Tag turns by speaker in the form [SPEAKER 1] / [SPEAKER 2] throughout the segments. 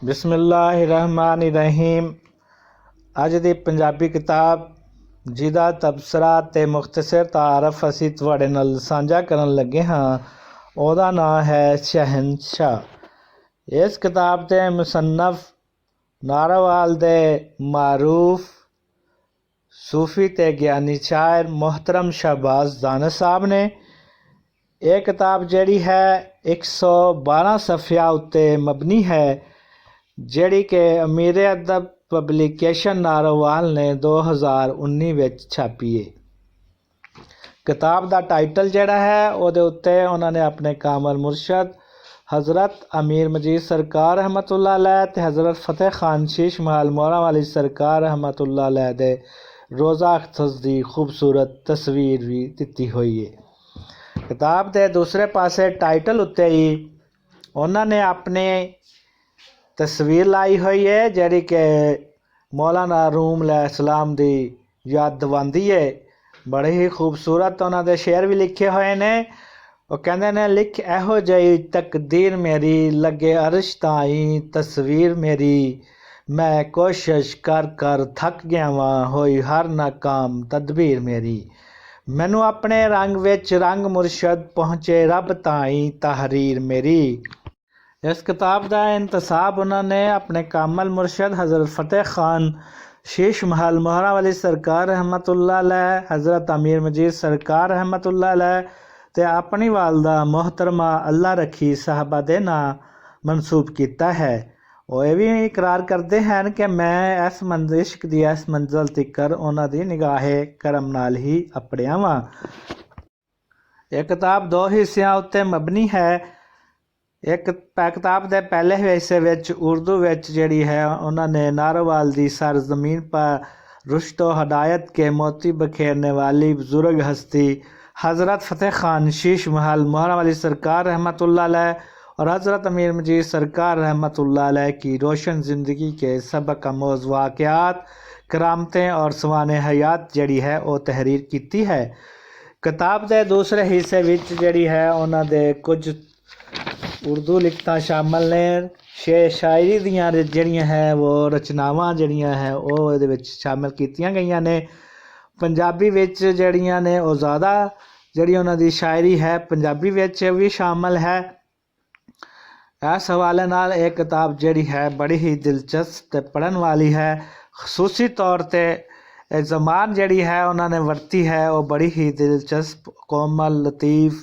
[SPEAKER 1] बिस्मिल्लाहिर्रहमानिर्रहीम। अज दी पंजाबी किताब जिहदा तबसरा ते मुख्तसर तारफ असी तुहाडे नाल साझा करन लगे हाँ, ओहदा नाम है शहंशाह। इस किताब के मुसन्नफ नारोवाल दे मारूफ सूफी ते ज्ञानी शायर मोहतरम शहबाज दानिश साहब ने यह किताब जिहड़ी है 112 सफ़िया उत्ते मबनी है, जिहड़ी कि अमीर अदब पब्लिकेशन नारोवाल ने 2019 विच छापी है। किताब का टाइटल जिहड़ा है उहदे उत्ते उन्होंने अपने कामल मुर्शद हज़रत अमीर मजीद सरकार रहमतुल्लाह अलैह ते हज़रत फतेह खान शीश महल मोहरा वाली सरकार रहमतुल्लाह अलैह दे रोज़ा अख्तस दी खूबसूरत तस्वीर भी दिती हुई है। किताब के दूसरे पासे टाइटल उत्ते ही उन्होंने अपने तस्वीर लाई हुई है, जिहड़ी कि मौलाना रूम अलैहिस्सलाम दी याद दिवांदी है। बड़े ही खूबसूरत उन्होंने शेर भी लिखे हुए ने। वो कहते ने, लिख एहो जही तकदीर मेरी, लगे अरश ताई तस्वीर मेरी, मैं कोशिश कर कर थक गया वां, होई हर नाकाम तदबीर मेरी, मैनू अपने रंग विच रंग मुर्शद, पहुँचे रब ताई तहरीर मेरी। इस किताब का इंतसाब उन्होंने अपने कामल मुर्शद हज़रत फतेह खान शीश महल मोहरा वाली सरकार रहमतुल्लाह अलैह, हज़रत अमीर मजीद सरकार रहमतुल्लाह अलैह ते अपनी वालदा मोहतरमा अल्लाह रखी साहबा दे नाम मनसूब किया है। वो ये भी इकरार करते हैं कि मैं इस इश्क दी इस मंजिल तिकर उन्हां दी निगाहे करम नाल ही अपड़िया वां। यह किताब दो हिस्सियां उत्ते मबनी है। एक किताब के पहले हिस्से विच उर्दू विच जिहड़ी है उन्होंने नारोवाल दी सरजमीन पर रुश्तो हदायत के मोती बखेरने वाली बुजुर्ग हस्ती हज़रत फतेह खान शीश महल मोहरा वाली सरकार रहमतुल्लाह अलैह और हज़रत अमीर मजीद सरकार रहमतुल्लाह अलैह की रोशन ज़िंदगी के सबक आमोज़ वाक़यात, करामतें और सवाने हयात जिहड़ी है वो तहरीर की है। किताब के दूसरे हिस्से विच जिहड़ी है उन्होंने कुछ उर्दू लिखतां शामिल ने। शायरी दियां जिहड़ियां है वो रचनावां जिहड़ियां है वो इहदे विच शामिल कीतियां गईयां ने। पंजाबी विच जिहड़ियां ने वो ज़्यादा जिहड़ी उन्हां दी शायरी है पंजाबी विच भी शामिल है। इस हवाले नाल एक किताब जिहड़ी है बड़ी ही दिलचस्प ते पढ़न वाली है। खसूसी तौर पर ज़बान जिहड़ी है उन्होंने वरती है वो बड़ी ही दिलचस्प, कोमल, लतीफ़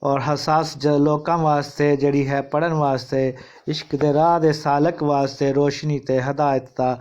[SPEAKER 1] और हसास लोगों वास्ते जिहड़ी है पढ़न वास्ते, इश्क दे राह दे सालक वास्ते रोशनी ते हदायत का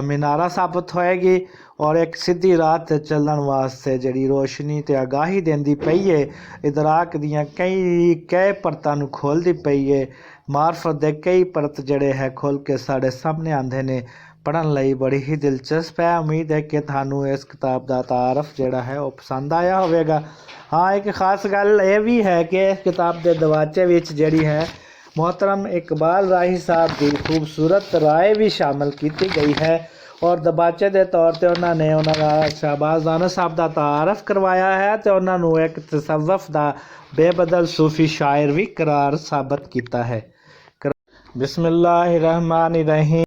[SPEAKER 1] मीनारा साबित होएगी और एक सीधी राह ते चलण वास्ते जिहड़ी रोशनी ते आगाही देंदी पई है। इदराक दियां कई परतां नूं खोलदी पई है। मार्फत दे कई परत जिहड़े है खोल के साढ़े सामने आंदे ने। पढ़न लई बड़ी ही दिलचस्प है। उम्मीद है कि थानू इस किताब का तारफ जिहड़ा है वो पसंद आया होवेगा। हाँ, एक खास गल यह भी है कि इस किताब के दवाचे विच जिहड़ी है मोहतरम इकबाल राही साहब की खूबसूरत राय भी शामिल की गई है और दबाचे के तौर पर उन्होंने उन्होंने शहबाज दानिश साहब का तारफ करवाया है तो उन्होंने एक तसव्वुफ का बेबदल सूफी शायर भी करार साबित किया है। बिस्मिल्लाहिर्रहमानिर्रहीम।